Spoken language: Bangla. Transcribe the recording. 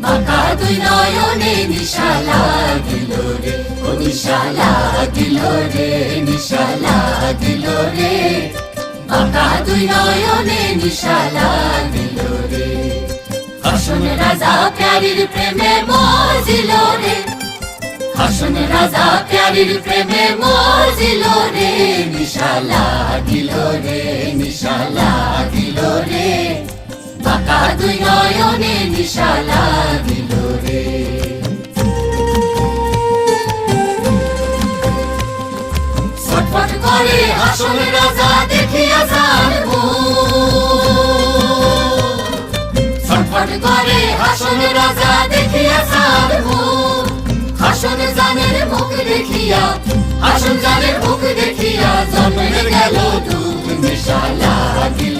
বাঁকা দুই নয়নে নিশা লাগিল রে, ও নিশা লাগিল রে, নিশা লাগিল রে, বাঁকা দুই নয়নে নিশা লাগিল রে। হাসন রাজা প্যারীর প্রেমে মজিল রে, হাসন রাজা প্যারীর প্রেমে মজিল রে, নিশা লাগিল রে, নিশা লাগিল রে, বাঁকা দুই নয়নে নিশা লাগিল রে। ছটফট করে হাসন রাজা দেখিয়া যার মুখ, ছটফট করে হাসন রাজা দেখিয়া যার মুখ, হাসন জানের মুখ দেখিয়া, হাসন জানের মুখ দেখিয়া জন্মে গেল দুঃখ, নিশা লাগিল